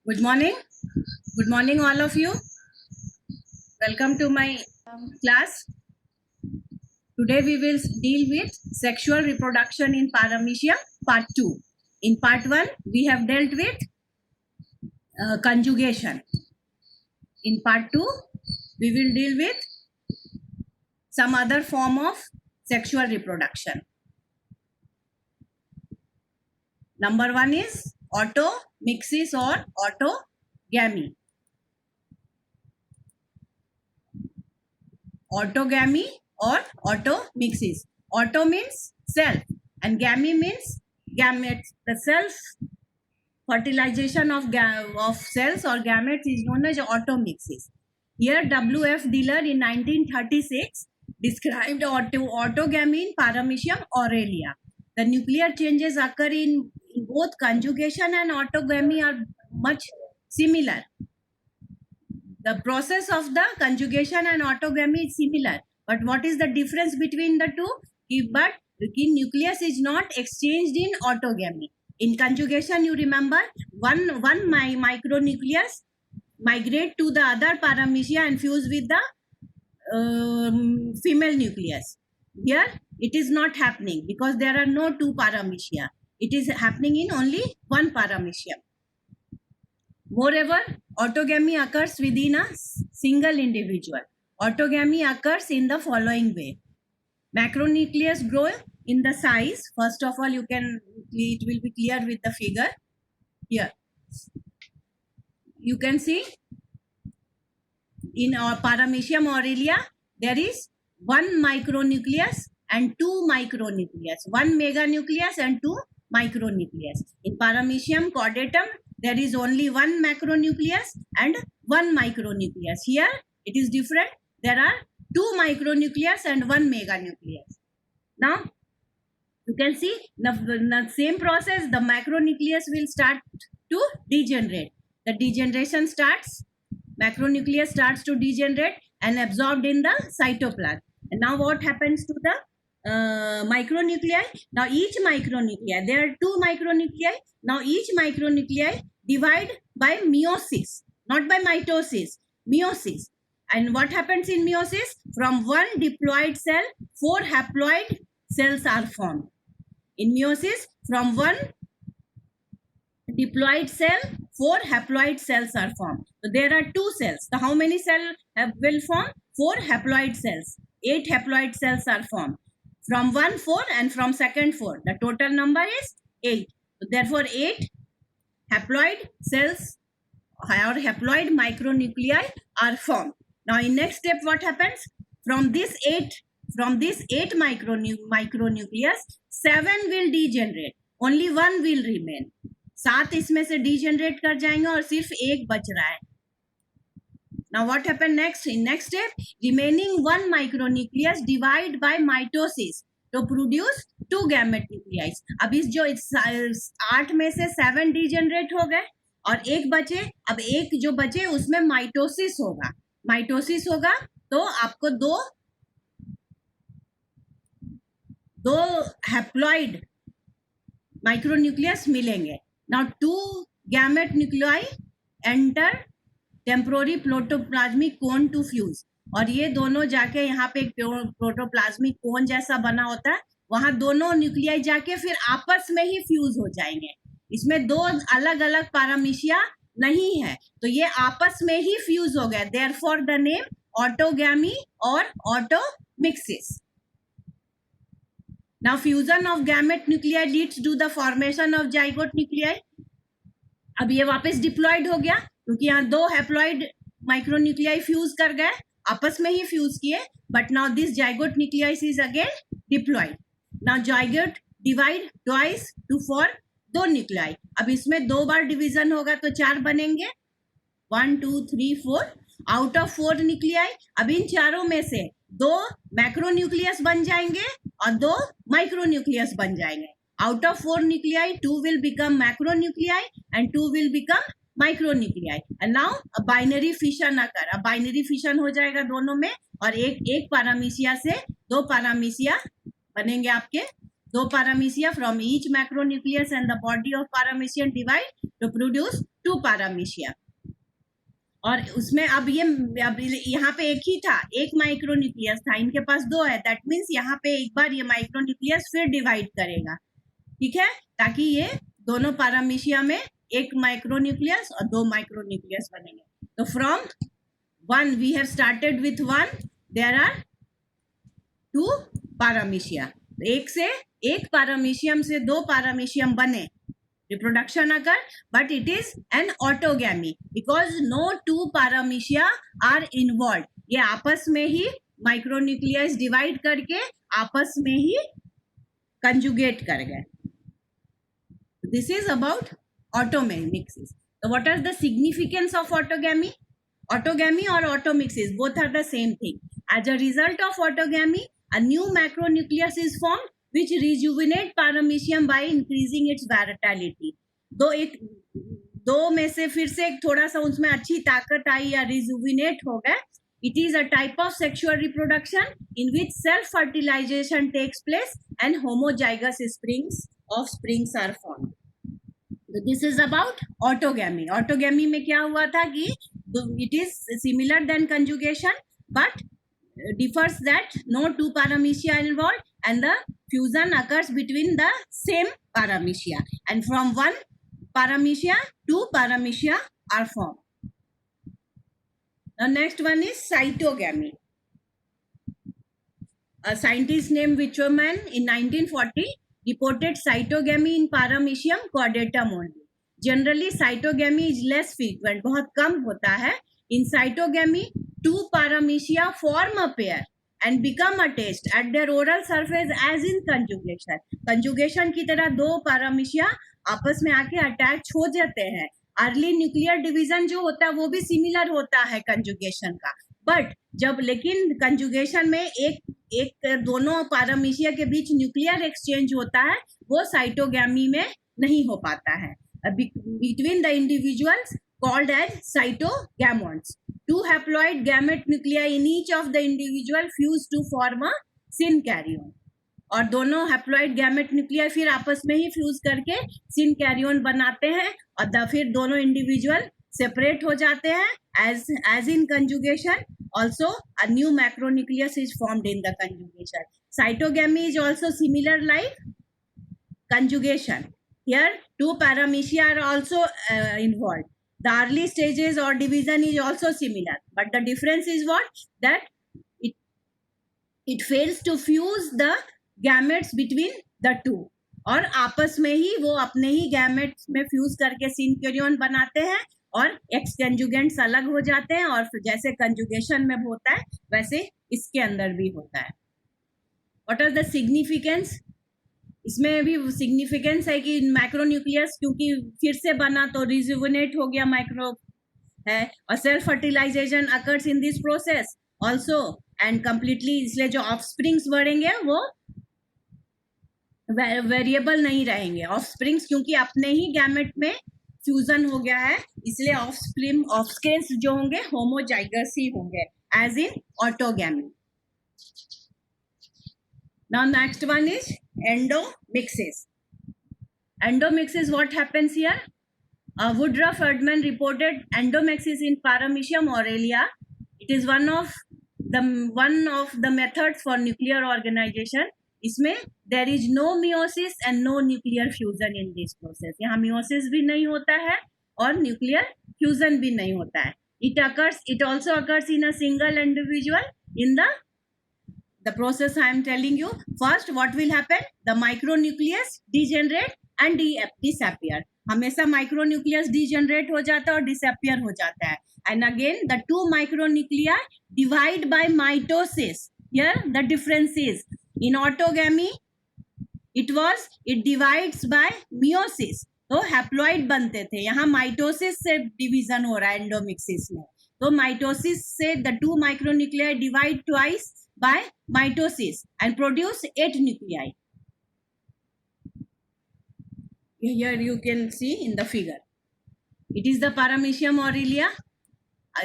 Good morning. Good morning, all of you. Welcome to my class. Today we will deal with sexual reproduction in Paramecia, part 2. In part 1, we have dealt with conjugation. In part 2, we will deal with some other form of sexual reproduction. Number 1 is automixis or autogamy. Autogamy or automixis. Auto means self and gamy means gametes. The self fertilization of cells or gametes is known as automixis. Here W.F. Diller in 1936 described autogamy in Paramecium aurelia. The nuclear changes occur in both conjugation and autogamy are much similar. The process of the conjugation and autogamy is similar, but what is the difference between the two? But nucleus is not exchanged in autogamy. In conjugation, you remember one micronucleus migrate to the other paramecia and fuse with the female nucleus. Here it is not happening because there are no two paramecia. It is happening in only one paramecia. Moreover, autogamy occurs within a single individual. Autogamy occurs in the following way. Macronucleus grow in the size. First of all, it will be clear with the figure. Here, you can see in our Paramecium aurelia, there is one micronucleus and two micronucleus, one meganucleus and two micronucleus. In Paramecium chordatum, there is only one macronucleus and one micronucleus. Here it is different. There are two micronucleus and one meganucleus. Now you can see the same process. The macronucleus will start to degenerate. The degeneration starts. Macronucleus starts to degenerate and absorbed in the cytoplasm. And now what happens to the micronuclei? Now each micronuclei, there are two micronuclei. Now each micronuclei divide by meiosis, not by mitosis, meiosis. And what happens in meiosis? From one diploid cell, 4 haploid cells are formed. In meiosis, from one diploid cell, 4 haploid cells are formed. So there are 2 cells. So how many cells will form? 4 haploid cells. 8 haploid cells are formed. From 1, 4 and from second 4. The total number is 8. So therefore 8 haploid cells or haploid micronuclei are formed. Now in next step what happens? From this 8 micronucleus, 7 will degenerate. Only 1 will remain. 7 इसमें से degenerate कर जाएंगे और सिर्फ 1 बच रहा है. Now what happened next? In next step, remaining 1 micronucleus divide by mitosis to produce 2 gamete nuclei. अब इस जो 8 में से 7 degenerate हो गए और 1 बचे. अब 1 जो बचे उसमें माइटोसिस होगा. माइटोसिस होगा तो आपको दो हैप्लॉइड माइक्रोन्यूक्लियस मिलेंगे. Now 2 gamete nuclei enter temporary protoplasmic cone to fuse. और ये दोनों जाके यहाँ पे एक प्रोटोप्लाज्मिक कोन जैसा बना होता है. वहां दोनों न्यूक्लियाई जाके फिर आपस में ही फ्यूज हो जाएंगे. इसमें 2 अलग अलग पारामीशिया नहीं है तो ये आपस में ही फ्यूज हो गया. Therefore the name autogamy or automixis. Now fusion of gamete nuclei leads to the formation of zygote nuclei. अब ये वापस डिप्लॉयड हो गया क्योंकि यहाँ 2 हैप्लॉइड माइक्रोन्यूक्लियाई फ्यूज कर गए, आपस में ही फ्यूज किए. But now this zygote nucleus is again diploid. Now zygote divide twice to for 2 nuclei. अब इसमें 2 बार डिवीजन होगा तो 4 बनेंगे. 1 2 3 4 आउट ऑफ 4 न्यूक्लियाई. अब इन चारों में से 2 मैक्रोन्यूक्लियस बन जाएंगे और 2 माइक्रोन्यूक्लियस बन जाएंगे. Out of 4 nuclei, 2 will become macronuclei and 2 will become micronuclei. And now a binary fission occur. अब binary fission हो जाएगा दोनों में और एक paramecia से 2 paramecia बनेंगे आपके. 2 paramecia from each macronucleus and the body of paramecium divide to produce 2 paramecia. और उसमें अब यहाँ पे एक ही था, एक माइक्रोन्यूक्लियस था, इनके पास 2 है. दैट मीन्स यहाँ पे एक बार ये माइक्रोन्यूक्लियस फिर डिवाइड करेगा, ठीक है, ताकि ये दोनों पैरामीशिया में एक माइक्रोन्यूक्लियस और 2 माइक्रोन्यूक्लियस बनेंगे. तो from 1 we have started with 1, there are 2 paramecia. एक से एक पैरामीशियम से 2 पैरामीशियम बने, reproduction occur, but it is an autogamy because no 2 paramecia are involved. ये आपस में ही माइक्रोन्यूक्लियस डिवाइड करके आपस में ही कंजुगेट कर गए. This is about automixes. So what is the significance of autogamy? Autogamy or automixes, both are the same thing. As a result of autogamy, a new macronucleus is formed which rejuvenate paramecium by increasing its vitality. दो में से फिर से थोड़ा सा उसमें अच्छी ताकत आई या रिजुविनेट हो गए. It is a type of sexual reproduction in which self-fertilization takes place and homozygous offsprings are formed. So this is about autogamy. Autogamy में क्या हुआ था कि it is similar than conjugation, but differs that no 2 paramecia are involved and the fusion occurs between the same paramecia, and from 1 paramecia 2 paramecia are formed. The next one is cytogamy. A scientist named Wichterman in 1940 reported cytogamy in Paramecium chordatum only. Generally cytogamy is less frequent, बहुत कम होता है. In cytogamy 2 paramecia form a pair and become attached at their oral surface as in conjugation. Conjugation की तरह 2 paramecia आपस में आके attach हो जाते हैं. अर्ली न्यूक्लियर डिवीजन जो होता है वो भी सिमिलर होता है कंजुगेशन का, बट जब लेकिन कंजुगेशन में एक दोनों पैरामीशिया के बीच न्यूक्लियर एक्सचेंज होता है वो साइटोगैमी में नहीं हो पाता है. Between the individuals called as cytogamonts. 2 haploid gamete nuclei in each of the individual fuse to form a synkaryon. और दोनों हैप्लॉइड गैमेट न्यूक्लियर फिर आपस में ही फ्यूज करके सिनकैरियन बनाते हैं और फिर दोनों इंडिविजुअल सेपरेट हो जाते हैं. As in conjugation also a new macronucleus is formed in the conjugation. Cytogamy is also similar like conjugation. Here 2 paramecia are also involved. The early stages or division is also similar, but the difference is what? That it fails to fuse the gametes between the 2, और आपस में ही वो अपने ही gametes में fuse करके सिनकैरियन बनाते हैं और एक्स कंजुगेंट्स अलग हो जाते हैं. और जैसे कंजुगेशन में होता है वैसे इसके अंदर भी होता है. What are the significance? इसमें भी सिग्निफिकेंस है कि माइक्रोन्यूक्लियस क्योंकि फिर से बना तो रिजुविनेट हो गया माइक्रो है, और self fertilization occurs in this process also and completely. इसलिए जो ऑफस्प्रिंग्स बढ़ेंगे वो वेरिएबल नहीं रहेंगे. ऑफस्प्रिंग्स क्योंकि अपने ही गैमेट में फ्यूजन हो गया है इसलिए ऑफस्प्रिंग्स जो होंगे होमोजाइगस ही होंगे as in autogamy. Now next one is endomixis. Endomixis, what happens here? Woodruff Erdmann reported endomixis in Paramecium aurelia. It is one of the methods for nuclear organization. इसमें there is no meiosis and no nuclear fusion in this process. यहाँ meiosis भी नहीं होता है और nuclear fusion भी नहीं होता है. It also occurs in a single individual. In the process I am telling you, first what will happen? The micronucleus degenerate and disappear. हमेशा micronucleus degenerate हो जाता है और disappear हो जाता है. And again the 2 micronuclei divide by mitosis. Here the difference is in autogamy it divides by meiosis. तो haploid बनते थे, यहाँ माइटोसिस से डिवीजन हो रहा है एंडोमिक्सिस में. तो माइटोसिस से the 2 micronuclei divide twice by mitosis and produce 8 nuclei. Here you can see in the figure. It is the Paramecium aurelia.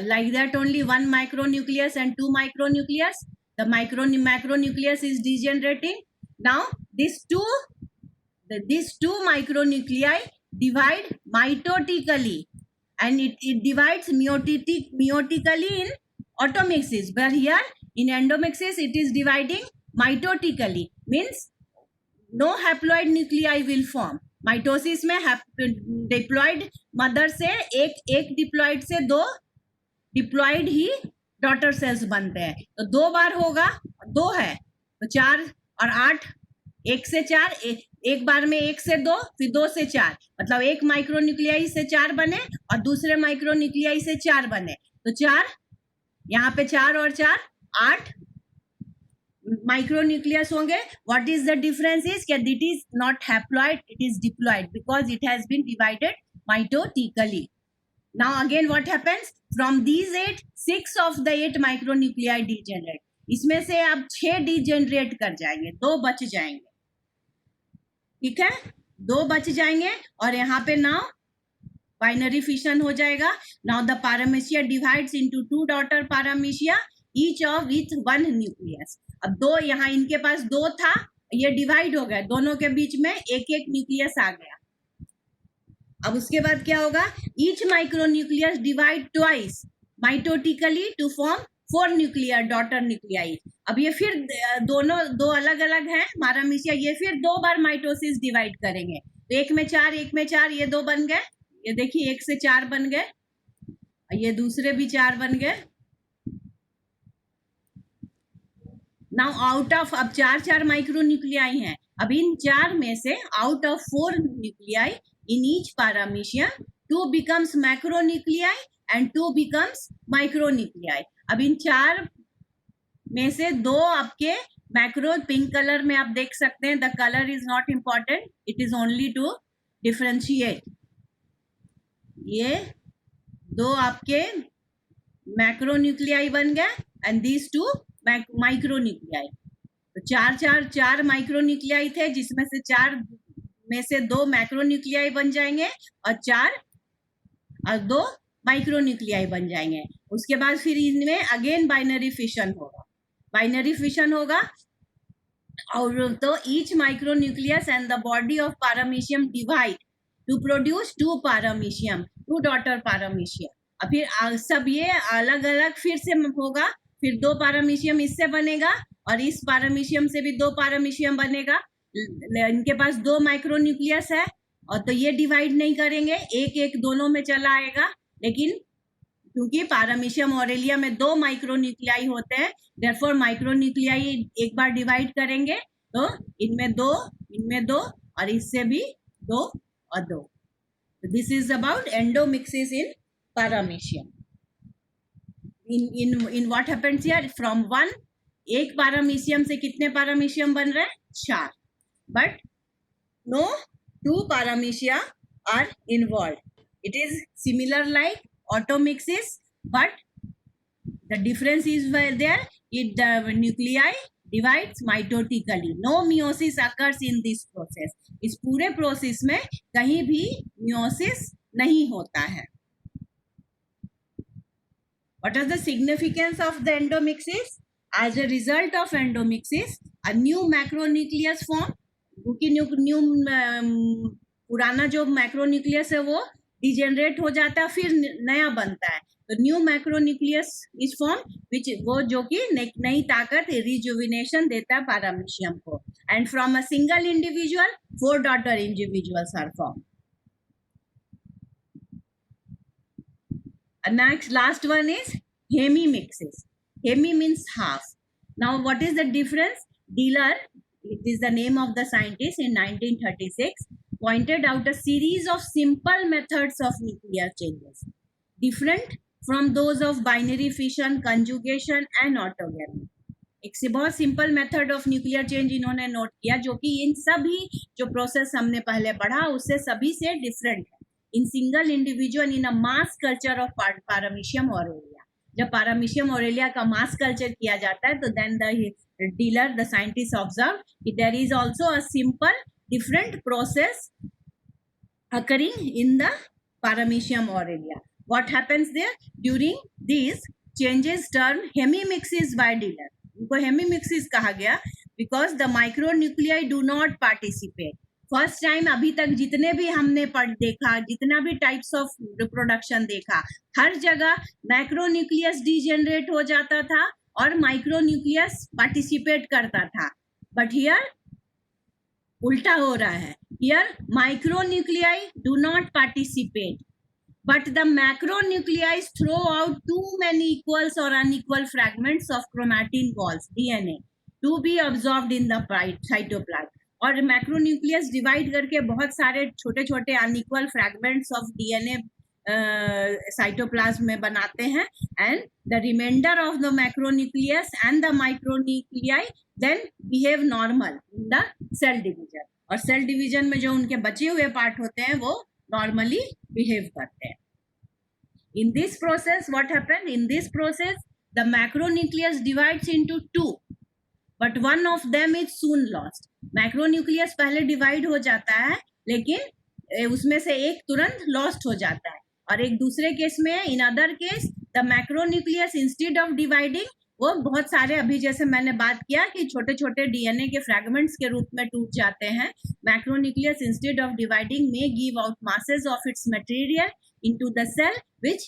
Like that only 1 micronucleus and 2 micronucleus. The macronucleus is degenerating. Now these two micronuclei divide mitotically and it divides meiotically in automixis, but here in endomixis it is dividing mitotically, means no haploid nuclei will form. Mitosis में diploid mother से एक diploid से दो diploid ही daughter cells बनते हैं. तो 2 बार होगा, 2 है तो 4 और 8, 1 से 4, एक बार में 1 से 2, फिर 2 से 4, मतलब एक माइक्रोन्यूक्लियाई से 4 बने और दूसरे माइक्रोन्यूक्लियाई से 4 बने. तो 4 यहाँ पे 4 और 4 8 micronucleus होंगे. What is the difference is that it is not haploid, it is diploid because it has been divided mitotically. Now again what happens? From these 8, 6 of the 8 micronuclei degenerate. इसमें से अब 6 degenerate कर जाएंगे, 2 बच जाएंगे. ठीक है, 2 बच जाएंगे और यहाँ पे now binary fission हो जाएगा. Now the paramecia divides into 2 daughter paramecia, each of with 1 nucleus. अब 2 यहाँ इनके पास 2 था, ये डिवाइड हो गया, दोनों के बीच में एक न्यूक्लियस आ गया. अब उसके बाद क्या होगा? Each micronucleus divide twice mitotically to form 4 nuclear daughter nuclei. अब ये फिर दोनों 2 अलग अलग हैं पारामीशिया, ये फिर 2 बार माइटोसिस डिवाइड करेंगे. तो 1 में 4, 1 में 4, ये 2 बन गए. ये देखिए 1 से 4 बन गए, ये दूसरे भी 4 बन गए. नाउ आउट ऑफ, अब 4 माइक्रोन्यूक्लियाई हैं. अब इन 4 में से out of 4 nuclei in each paramecium 2 becomes macronuclei and 2 becomes micronuclei. अब इन 4 में से 2 आपके मैक्रो, पिंक कलर में आप देख सकते हैं. The colour is not important, it is only to differentiate. ये 2 आपके मैक्रोन्यूक्लियाई बन गए एंड दीज 2 माइक्रोन्यूक्लियाई. तो 4 माइक्रोन्यूक्लियाई थे, जिसमें से 4 में से 2 मैक्रोन्यूक्लियाई बन जाएंगे और 2 माइक्रोन्यूक्लियाई बन जाएंगे. उसके बाद फिर इनमें अगेन बाइनरी फिशन होगा. और तो each micronucleus and the body of paramecium divide to produce 2 paramecium, 2 daughter paramecium. और फिर सब ये अलग अलग फिर से होगा. फिर 2 पारामीशियम इससे बनेगा और इस पारामीशियम से भी 2 पारामीशियम बनेगा. इनके पास 2 माइक्रोन्यूक्लियस है और तो ये डिवाइड नहीं करेंगे, एक दोनों में चला आएगा. लेकिन क्योंकि पारामीशियम ऑरेलिया में 2 माइक्रोन्यूक्लियाई होते हैं, देयरफॉर माइक्रोन्यूक्लियाई एक बार डिवाइड करेंगे तो इनमें 2 और इससे भी 2 और 2. This is about endomixis in paramecium. in what happens here, from 1, एक पारामीशियम से कितने पारामीशियम बन रहे हैं? 4. but no 2 paramecia are involved. It is similar like automixis, but the difference is there, the nuclei divides mitotically. No meiosis occurs in this process. इस पूरे process में कहीं भी meiosis नहीं होता है. What is the significance of the endomixis? As a result of endomixis, a new macronucleus form. क्योंकि पुराना जो मैक्रोन्यूक्लियस है वो डिजेनरेट हो जाता है, फिर नया बनता है. तो new macronucleus is form which वो जो कि नई ताकत रिजुविनेशन देता है पारामीशियम को. And from a single individual 4 daughter individuals are form. Next, last one is hemimixis. Hemi means half. Now, what is the difference? Diller, it is the name of the scientist, in 1936, pointed out a series of simple methods of nuclear changes, different from those of binary fission, conjugation and autogamy. एक से बहुत simple method of nuclear change इन्होंने note किया, जो कि इन सभी जो process हमने पहले पढ़ा उससे सभी से डिफरेंट है. In single individual in a mass culture of paramecium aurelia. जब पारामीशियम ऑरेलिया का मास कल्चर किया जाता है तो then the dealer, the scientist observe कि there is also a simple different process occurring in the paramecium aurelia. What happens there? During these changes termed hemimixis by Diller. इनको hemimixis कहा गया because the micronuclei do not participate. First time अभी तक जितने भी हमने देखा, जितना भी टाइप्स ऑफ रिप्रोडक्शन देखा, हर जगह मैक्रोन्यूक्लियस डीजेनरेट हो जाता था और माइक्रोन्यूक्लियस पार्टिसिपेट करता था. बट हियर उल्टा हो रहा है. Here micronuclei do not participate, but the macronuclei throw out too many equals or unequal fragments of chromatin balls, DNA, to be absorbed in the cytoplasm. और मैक्रोन्यूक्लियस डिवाइड करके बहुत सारे छोटे छोटे unequal fragments of DNA cytoplasm में बनाते हैं, and the reminder of the macronucleus and the micronuclei then behave normal in the cell division. और सेल डिवीजन में जो उनके बचे हुए पार्ट होते हैं वो normally behave करते हैं. In this process, what happened? In this process, the macronucleus divides into two, but one of them is soon lost. Macronucleus पहले divide हो जाता है, लेकिन उसमें से एक तुरंत lost हो जाता है. और एक दूसरे केस में, in other case, the macronucleus instead of dividing, वो बहुत सारे, अभी जैसे मैंने बात किया कि छोटे छोटे डीएनए के फ्रैगमेंट्स के रूप में टूट जाते हैं. Macronucleus instead of dividing may give out masses of its material into the cell which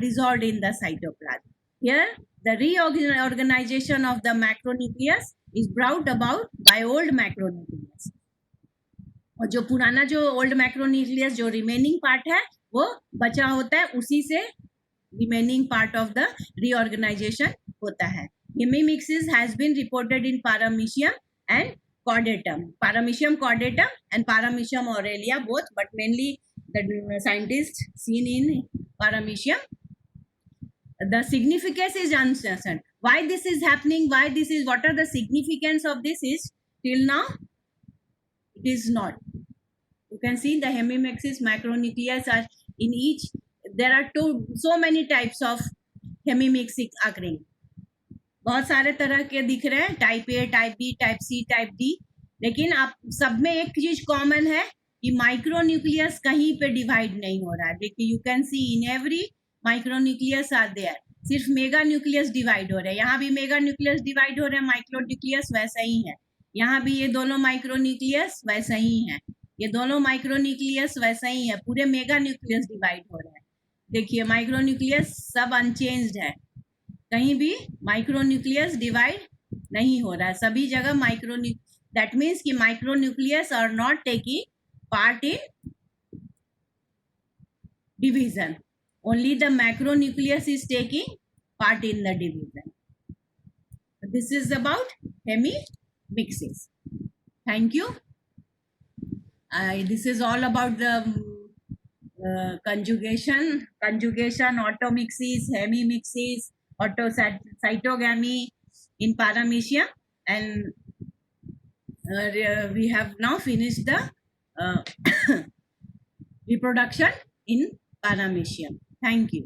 dissolved in the cytoplasm. Here the reorganization of the macronucleus is brought about by old macronucleus. और जो पुराना जो old macronucleus जो remaining part है वो बचा होता है, उसी से remaining part of the reorganization होता है. Hemimixis has been reported in Paramecium and Chordatum. Paramecium chordatum and Paramecium aurelia both, but mainly the scientists seen in Paramecium. The significance is uncertain. Why this is happening? Why this is? What are the significance of this? Is till now it is not. You can see the hemimixis macronucleus are in each. There are so many types of hemimixis occurring. बहुत सारे तरह के दिख रहे हैं, type A, type B, type C, type D. लेकिन आप सब में एक चीज कॉमन है कि माइक्रोन्यूक्लियस कहीं पे डिवाइड नहीं हो रहा है. देखिए, you can see in every micronucleus are there. सिर्फ मेगा न्यूक्लियस डिवाइड हो रहे हैं. यहाँ भी मेगा न्यूक्लियस डिवाइड हो रहे हैं, माइक्रोन्यूक्लियस वैसा ही है. यहाँ भी ये दोनों माइक्रोन्यूक्लियस वैसा ही है, ये दोनों माइक्रोन्यूक्लियस वैसा ही है. पूरे मेगा न्यूक्लियस डिवाइड हो रहे हैं. देखिए, माइक्रोन्यूक्लियस सब अनचेंज्ड है, कहीं भी माइक्रोन्यूक्लियस डिवाइड नहीं हो रहा है. सभी जगह दैट मीन्स कि micronucleus are not taking part in division. Only the macronucleus is taking part in the division. This is about hemimixis. Thank you. This is all about the conjugation, automixis, hemimixis, autocytogamy in Paramecium, and we have now finished the reproduction in Paramecium. Thank you.